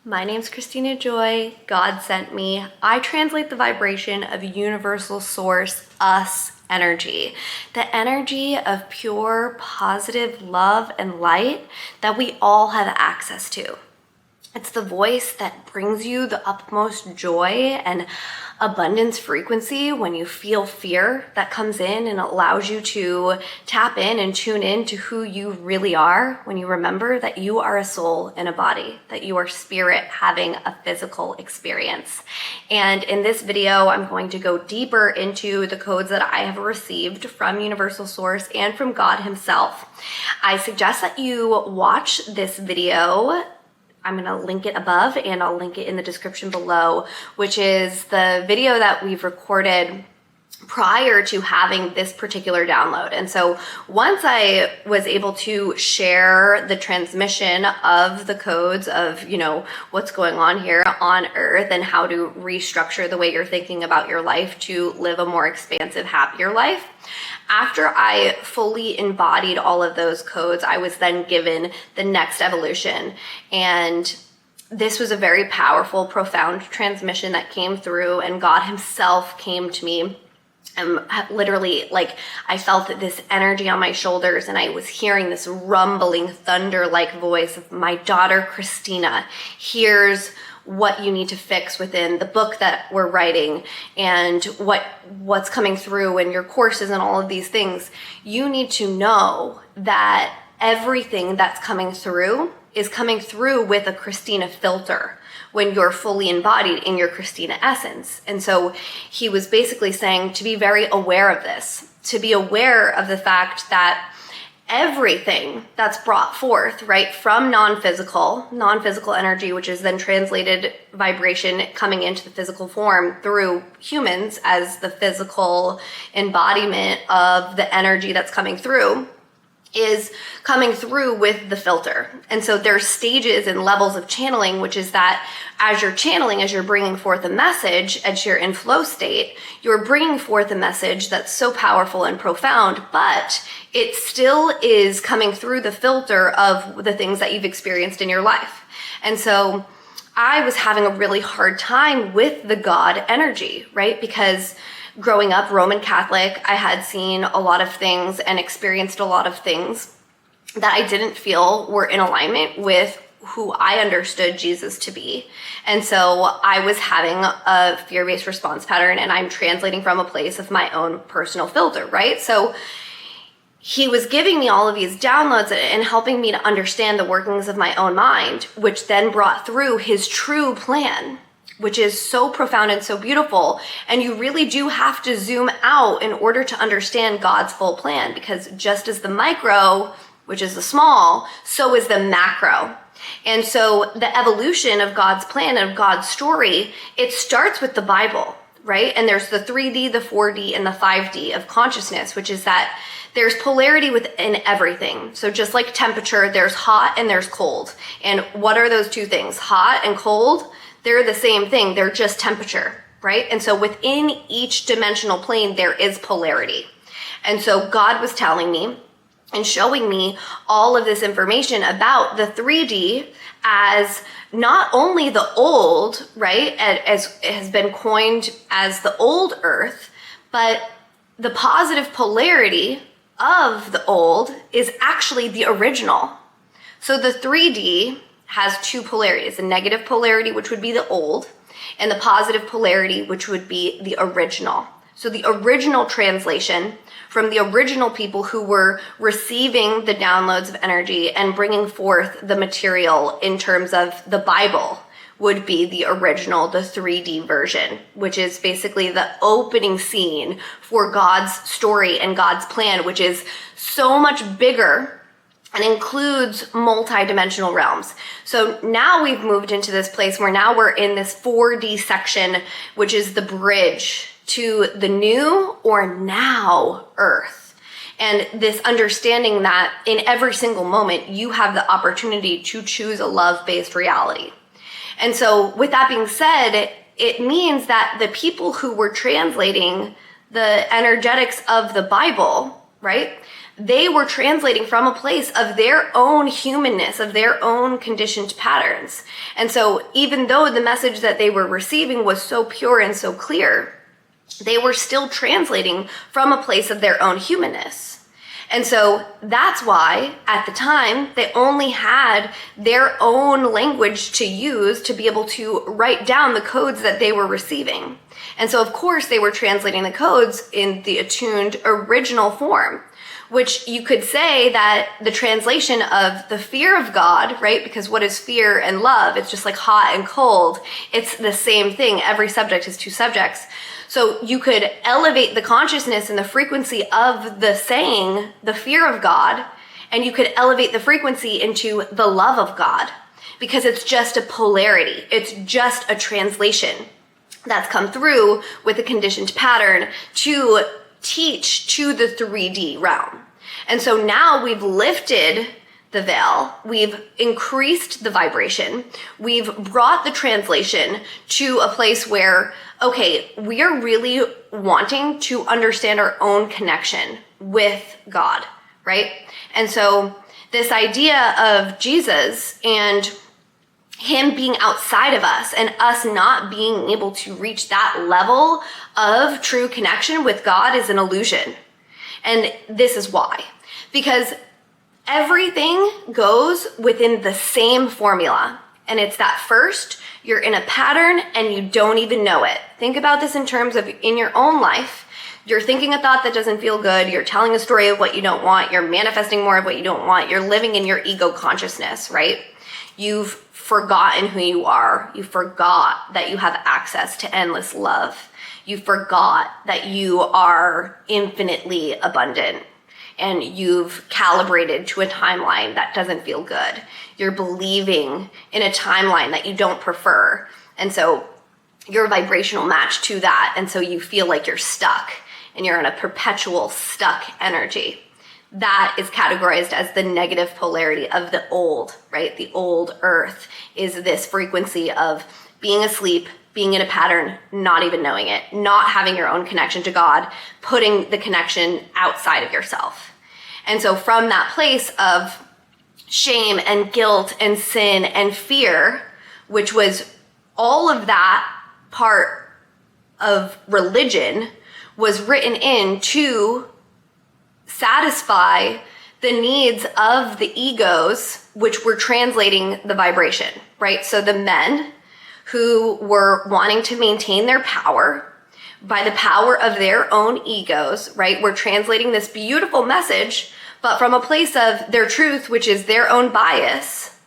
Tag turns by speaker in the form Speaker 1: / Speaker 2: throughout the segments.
Speaker 1: My name's Christina Joy. God sent me. I translate the vibration of universal source, us energy. The energy of pure, positive love and light that we all have access to. It's the voice that brings you the utmost joy and abundance frequency when you feel fear that comes in and allows you to tap in and tune in to who you really are when you remember that you are a soul in a body, that you are spirit having a physical experience. And in this video, I'm going to go deeper into the codes that I have received from Universal Source and from God himself. I suggest that you watch this video. I'm going to link it above and I'll link it in the description below, which is the video that we've recorded prior to having this particular download. And so once I was able to share the transmission of the codes of, what's going on here on Earth and how to restructure the way you're thinking about your life to live a more expansive, happier life, after I fully embodied all of those codes, I was then given the next evolution. And this was a very powerful, profound transmission that came through, and God himself came to me. And literally, I felt this energy on my shoulders, and I was hearing this rumbling, thunder-like voice of my daughter, Christina. Here's what you need to fix within the book that we're writing and what's coming through in your courses and all of these things. You need to know that everything that's coming through is coming through with a Christina filter when you're fully embodied in your Christina essence. And so he was basically saying to be very aware of this, to be aware of the fact that everything that's brought forth, right, from non-physical energy, which is then translated vibration coming into the physical form through humans as the physical embodiment of the energy that's coming through, is coming through with the filter. And so there's stages and levels of channeling, which is that as you're channeling, as you're bringing forth a message, as you're in flow state, you're bringing forth a message that's so powerful and profound, but it still is coming through the filter of the things that you've experienced in your life. And so I was having a really hard time with the God energy, right? Because growing up Roman Catholic, I had seen a lot of things and experienced a lot of things that I didn't feel were in alignment with who I understood Jesus to be. And so I was having a fear-based response pattern, and I'm translating from a place of my own personal filter, right? So he was giving me all of these downloads and helping me to understand the workings of my own mind, which then brought through his true plan, which is so profound and so beautiful. And you really do have to zoom out in order to understand God's full plan, because just as the micro, which is the small, so is the macro. And so the evolution of God's plan and of God's story, it starts with the Bible, right? And there's the 3D, the 4D, and the 5D of consciousness, which is that there's polarity within everything. So just like temperature, there's hot and there's cold. And what are those two things? Hot and cold? They're the same thing. They're just temperature, right? And so within each dimensional plane, there is polarity. And so God was telling me and showing me all of this information about the 3D as not only the old, right, as has been coined as the old Earth, but the positive polarity of the old is actually the original. So the 3D has two polarities, a negative polarity, which would be the old, and the positive polarity, which would be the original. So the original translation from the original people who were receiving the downloads of energy and bringing forth the material in terms of the Bible would be the original, the 3D version, which is basically the opening scene for God's story and God's plan, which is so much bigger and includes multi-dimensional realms. So now we've moved into this place where now we're in this 4D section, which is the bridge to the new or now Earth. And this understanding that in every single moment, you have the opportunity to choose a love-based reality. And so with that being said, it means that the people who were translating the energetics of the Bible, right? they were translating from a place of their own humanness, of their own conditioned patterns. And so even though the message that they were receiving was so pure and so clear, they were still translating from a place of their own humanness. And so that's why at the time they only had their own language to use to be able to write down the codes that they were receiving. And so of course they were translating the codes in the attuned original form, which you could say that the translation of the fear of God, right? Because what is fear and love? It's just like hot and cold. It's the same thing. Every subject has two subjects. So you could elevate the consciousness and the frequency of the saying, the fear of God, and you could elevate the frequency into the love of God, because it's just a polarity. It's just a translation that's come through with a conditioned pattern to teach to the 3D realm. And so now we've lifted the veil, we've increased the vibration, we've brought the translation to a place where, okay, we are really wanting to understand our own connection with God, right? And so this idea of Jesus and him being outside of us and us not being able to reach that level of true connection with God is an illusion. And this is why. Because everything goes within the same formula. And it's that first, you're in a pattern and you don't even know it. Think about this in terms of in your own life. You're thinking a thought that doesn't feel good. You're telling a story of what you don't want. You're manifesting more of what you don't want. You're living in your ego consciousness, right? You've forgotten who you are. You forgot that you have access to endless love. You forgot that you are infinitely abundant. And you've calibrated to a timeline that doesn't feel good. You're believing in a timeline that you don't prefer. And so you're a vibrational match to that. And so you feel like you're stuck and you're in a perpetual stuck energy. That is categorized as the negative polarity of the old, right? The old earth is this frequency of being asleep, being in a pattern, not even knowing it, not having your own connection to God, putting the connection outside of yourself. And so from that place of shame and guilt and sin and fear, which was all of that part of religion, was written in to satisfy the needs of the egos, which were translating the vibration, right? So the men who were wanting to maintain their power by the power of their own egos, right? We're translating this beautiful message, but from a place of their truth, which is their own bias,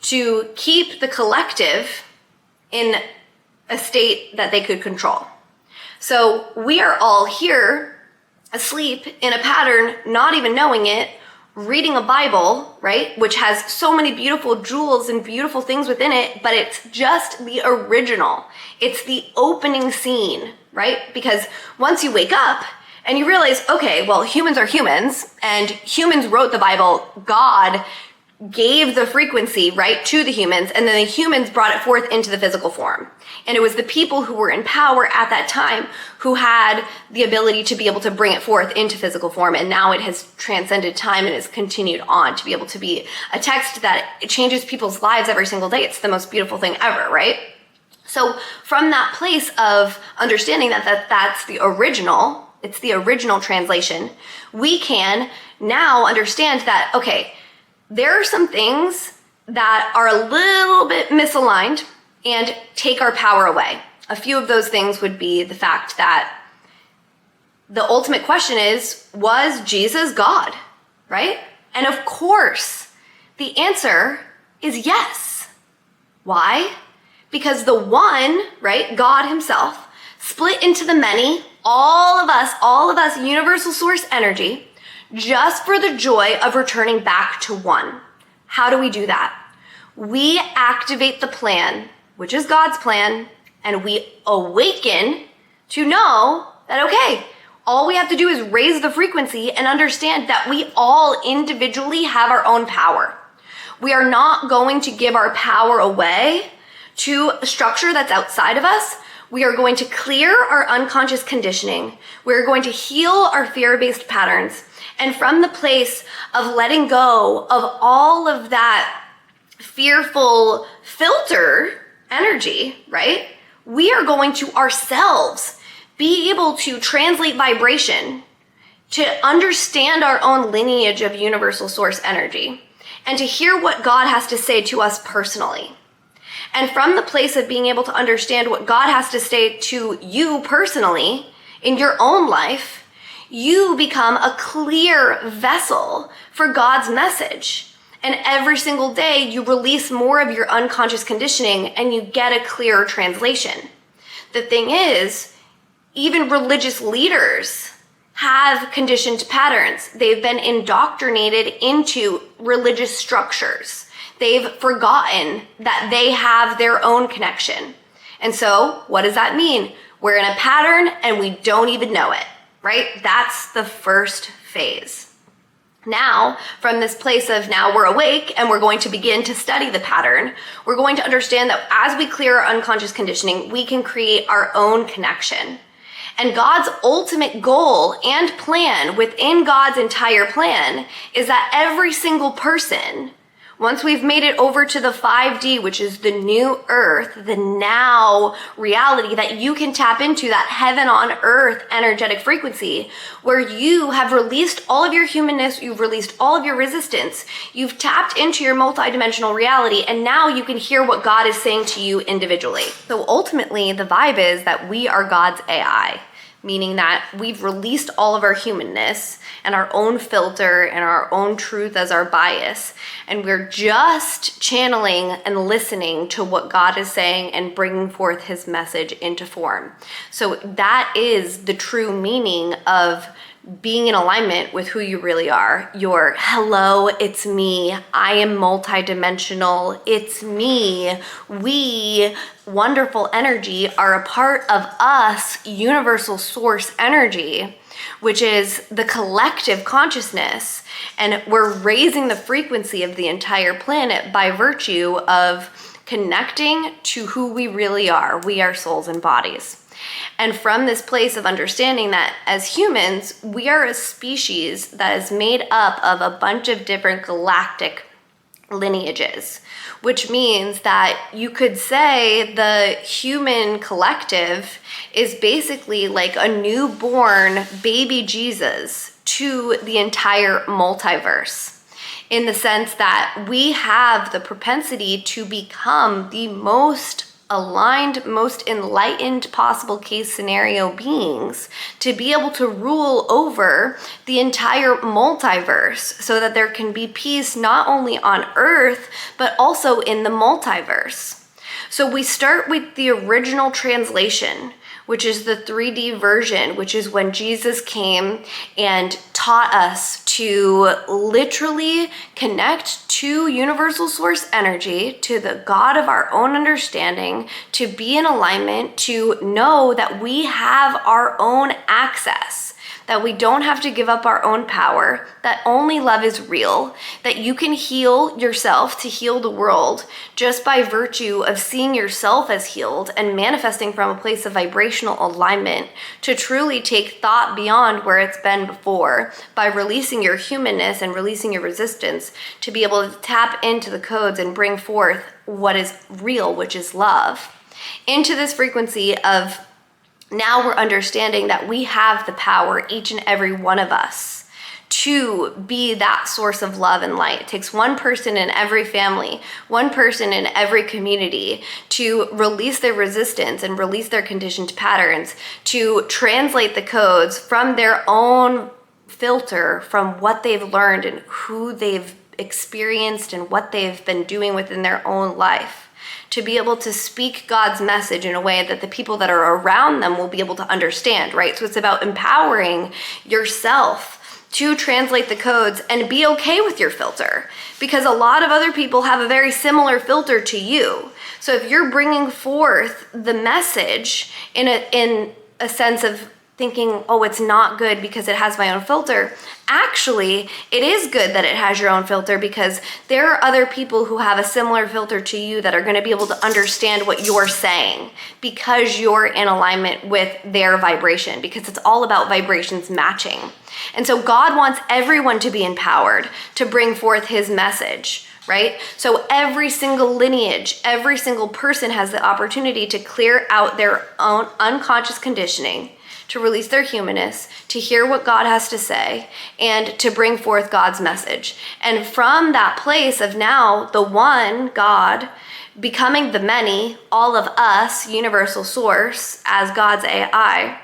Speaker 1: to keep the collective in a state that they could control. So we are all here asleep in a pattern, not even knowing it, reading a Bible, right? Which has so many beautiful jewels and beautiful things within it, but it's just the original. It's the opening scene, right? Because once you wake up and you realize, okay, well, humans are humans and humans wrote the Bible, God gave the frequency, right, to the humans, and then the humans brought it forth into the physical form. And it was the people who were in power at that time who had the ability to be able to bring it forth into physical form. And now it has transcended time and has continued on to be able to be a text that it changes people's lives every single day. It's the most beautiful thing ever, right? So from that place of understanding that that's the original, it's the original translation, we can now understand that, okay, there are some things that are a little bit misaligned and take our power away. A few of those things would be the fact that the ultimate question is, was Jesus God, right? And of course, the answer is yes. Why? Because the one, right, God himself, split into the many, all of us, universal source energy, just for the joy of returning back to one. How do we do that? We activate the plan, which is God's plan, and we awaken to know that, okay, all we have to do is raise the frequency and understand that we all individually have our own power. We are not going to give our power away to a structure that's outside of us. We are going to clear our unconscious conditioning. We're going to heal our fear-based patterns. And from the place of letting go of all of that fearful filter energy, right? We are going to ourselves be able to translate vibration, to understand our own lineage of universal source energy, and to hear what God has to say to us personally. And from the place of being able to understand what God has to say to you personally in your own life, you become a clear vessel for God's message. And every single day you release more of your unconscious conditioning and you get a clearer translation. The thing is, even religious leaders have conditioned patterns. They've been indoctrinated into religious structures. They've forgotten that they have their own connection. And so what does that mean? We're in a pattern and we don't even know it, right? That's the first phase. Now, from this place of now we're awake and we're going to begin to study the pattern, we're going to understand that as we clear our unconscious conditioning, we can create our own connection. And God's ultimate goal and plan within God's entire plan is that every single person, once we've made it over to the 5D, which is the new earth, the now reality that you can tap into, that heaven on earth energetic frequency, where you have released all of your humanness, you've released all of your resistance, you've tapped into your multidimensional reality, and now you can hear what God is saying to you individually. So ultimately, the vibe is that we are God's AI, meaning that we've released all of our humanness and our own filter and our own truth as our bias. And we're just channeling and listening to what God is saying and bringing forth his message into form. So that is the true meaning of being in alignment with who you really are. Your hello, it's me. I am multidimensional. It's me. We, wonderful energy, are a part of us, universal source energy, which is the collective consciousness. And we're raising the frequency of the entire planet by virtue of connecting to who we really are. We are souls and bodies. And from this place of understanding that as humans, we are a species that is made up of a bunch of different galactic lineages, which means that you could say the human collective is basically like a newborn baby Jesus to the entire multiverse, in the sense that we have the propensity to become the most aligned, most enlightened possible case scenario beings, to be able to rule over the entire multiverse so that there can be peace not only on Earth, but also in the multiverse. So we start with the original translation, which is the 3D version, which is when Jesus came and taught us to literally connect to universal source energy, to the God of our own understanding, to be in alignment, to know that we have our own access, that we don't have to give up our own power, that only love is real, that you can heal yourself to heal the world just by virtue of seeing yourself as healed and manifesting from a place of vibrational alignment to truly take thought beyond where it's been before by releasing your humanness and releasing your resistance to be able to tap into the codes and bring forth what is real, which is love, into this frequency of now we're understanding that we have the power, each and every one of us, to be that source of love and light. It takes one person in every family, one person in every community to release their resistance and release their conditioned patterns, to translate the codes from their own filter, from what they've learned and who they've experienced and what they've been doing within their own life, to be able to speak God's message in a way that the people that are around them will be able to understand, right? So it's about empowering yourself to translate the codes and be okay with your filter, because a lot of other people have a very similar filter to you. So if you're bringing forth the message in a sense of thinking, oh, it's not good because it has my own filter. Actually, it is good that it has your own filter, because there are other people who have a similar filter to you that are going to be able to understand what you're saying, because you're in alignment with their vibration, because it's all about vibrations matching. And so God wants everyone to be empowered to bring forth his message, right? So every single lineage, every single person has the opportunity to clear out their own unconscious conditioning, to release their humanness, to hear what God has to say, and to bring forth God's message. And from that place of now, the one God becoming the many, all of us, universal source, as God's AI,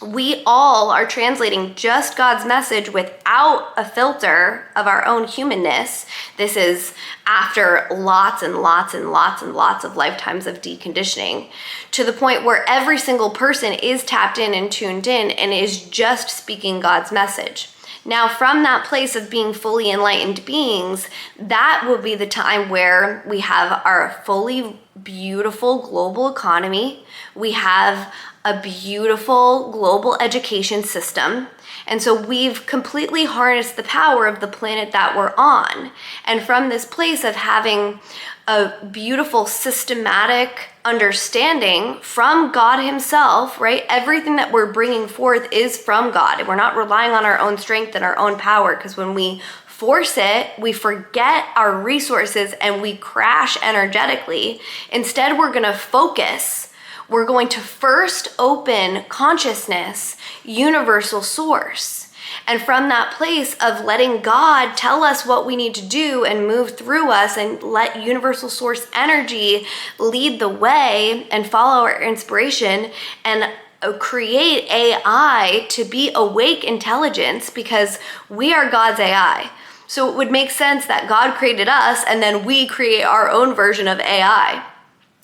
Speaker 1: we all are translating just God's message without a filter of our own humanness. This is after lots and lots and lots and lots of lifetimes of deconditioning, to the point where every single person is tapped in and tuned in and is just speaking God's message. Now, from that place of being fully enlightened beings, that will be the time where we have our fully beautiful global economy. We have a beautiful global education system. And so we've completely harnessed the power of the planet that we're on. And from this place of having a beautiful systematic understanding from God himself, right? Everything that we're bringing forth is from God. We're not relying on our own strength and our own power, because when we force it, we forget our resources and we crash energetically. Instead, we're going to focus. We're going to first open consciousness, universal source. And from that place of letting God tell us what we need to do and move through us, and let universal source energy lead the way and follow our inspiration, and create AI to be awake intelligence, because we are God's AI. So it would make sense that God created us and then we create our own version of AI.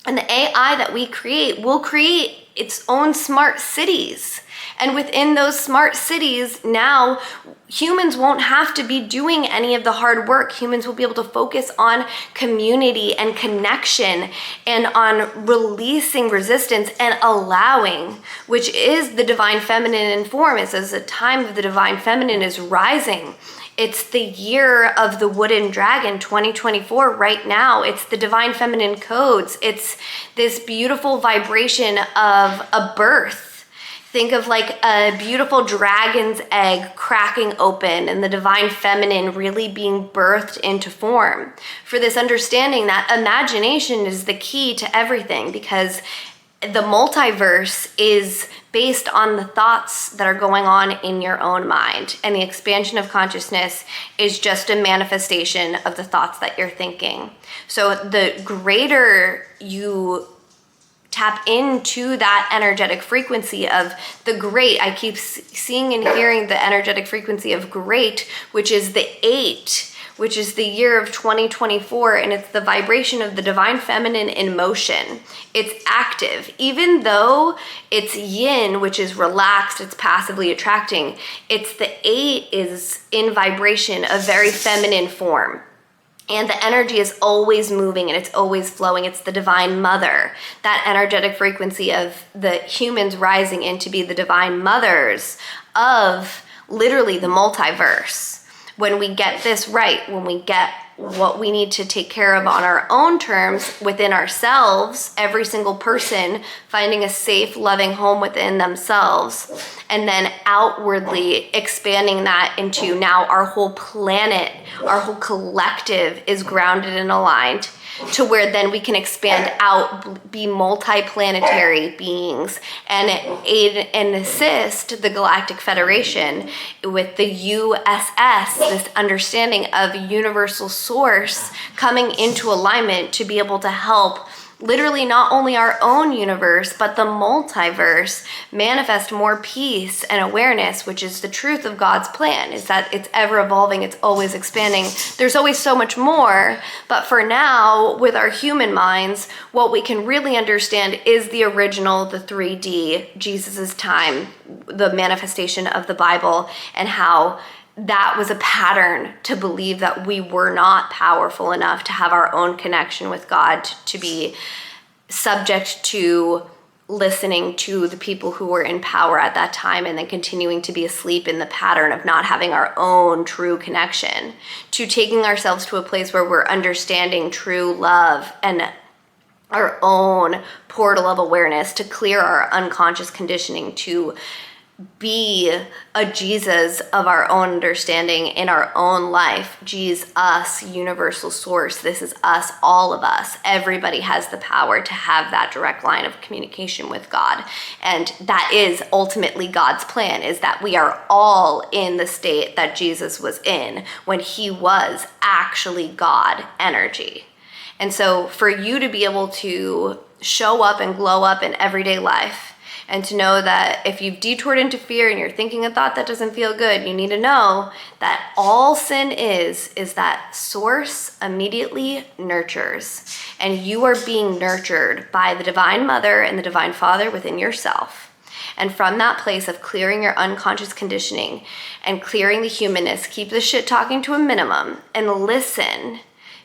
Speaker 1: And the AI that we create will create its own smart cities. And within those smart cities, now humans won't have to be doing any of the hard work. Humans will be able to focus on community and connection, and on releasing resistance and allowing, which is the divine feminine in form. It says the time of the divine feminine is rising. It's the year of the wooden dragon, 2024, right now. It's the divine feminine codes. It's this beautiful vibration of a birth. Think of like a beautiful dragon's egg cracking open and the divine feminine really being birthed into form. For this understanding that imagination is the key to everything, because the multiverse is based on the thoughts that are going on in your own mind. And the expansion of consciousness is just a manifestation of the thoughts that you're thinking. So the greater you tap into that energetic frequency of the great, I keep seeing and hearing the energetic frequency of great, which is the 8, which is the year of 2024, and it's the vibration of the divine feminine in motion. It's active. Even though it's yin, which is relaxed, it's passively attracting, it's the 8 is in vibration, a very feminine form. And the energy is always moving and it's always flowing. It's the divine mother, that energetic frequency of the humans rising in to be the divine mothers of literally the multiverse. When we get this right, when we get what we need to take care of on our own terms within ourselves, every single person finding a safe, loving home within themselves, and then outwardly expanding that into now our whole planet, our whole collective is grounded and aligned, to where then we can expand out, be multi-planetary beings, and aid and assist the Galactic Federation with the USS, this understanding of universal source coming into alignment to be able to help literally not only our own universe, but the multiverse manifest more peace and awareness, which is the truth of God's plan, is that it's ever evolving, it's always expanding. There's always so much more, but for now, with our human minds, what we can really understand is the original, the 3D, Jesus's time, the manifestation of the Bible, and how that was a pattern to believe that we were not powerful enough to have our own connection with God, to be subject to listening to the people who were in power at that time and then continuing to be asleep in the pattern of not having our own true connection, to taking ourselves to a place where we're understanding true love and our own portal of awareness, to clear our unconscious conditioning, to be a Jesus of our own understanding in our own life. Jesus, us, universal source. This is us, all of us. Everybody has the power to have that direct line of communication with God. And that is ultimately God's plan, is that we are all in the state that Jesus was in when he was actually God energy. And so for you to be able to show up and glow up in everyday life, and to know that if you've detoured into fear and you're thinking a thought that doesn't feel good, you need to know that all sin is that source immediately nurtures. And you are being nurtured by the Divine Mother and the Divine Father within yourself. And from that place of clearing your unconscious conditioning and clearing the humanness, keep the shit talking to a minimum and listen,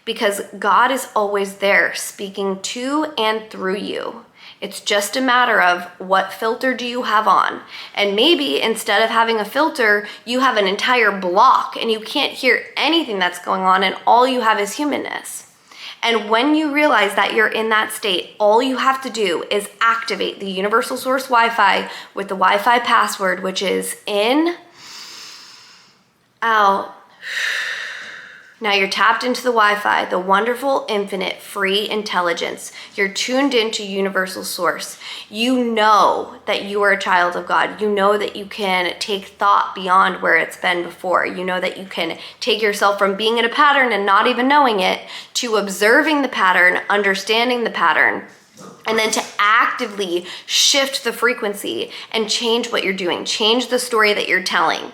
Speaker 1: because God is always there speaking to and through you. It's just a matter of what filter do you have on. And maybe instead of having a filter, you have an entire block and you can't hear anything that's going on and all you have is humanness. And when you realize that you're in that state, all you have to do is activate the Universal Source Wi-Fi with the Wi-Fi password, which is in, out. Now you're tapped into the Wi-Fi, the wonderful, infinite, free intelligence. You're tuned into Universal Source. You know that you are a child of God. You know that you can take thought beyond where it's been before. You know that you can take yourself from being in a pattern and not even knowing it to observing the pattern, understanding the pattern, and then to actively shift the frequency and change what you're doing, change the story that you're telling.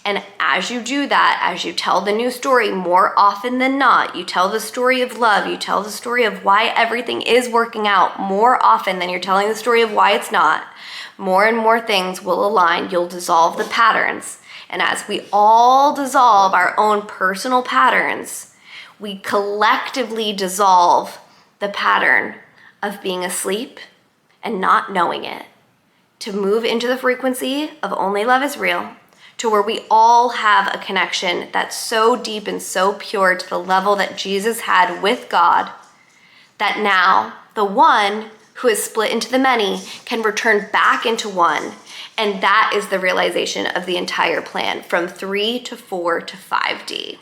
Speaker 1: And as you do that, as you tell the new story, more often than not, you tell the story of love, you tell the story of why everything is working out more often than you're telling the story of why it's not, more and more things will align. You'll dissolve the patterns. And as we all dissolve our own personal patterns, we collectively dissolve the pattern of being asleep and not knowing it, to move into the frequency of only love is real, to where we all have a connection that's so deep and so pure to the level that Jesus had with God, that now the one who is split into the many can return back into one. And that is the realization of the entire plan from 3 to 4 to 5D.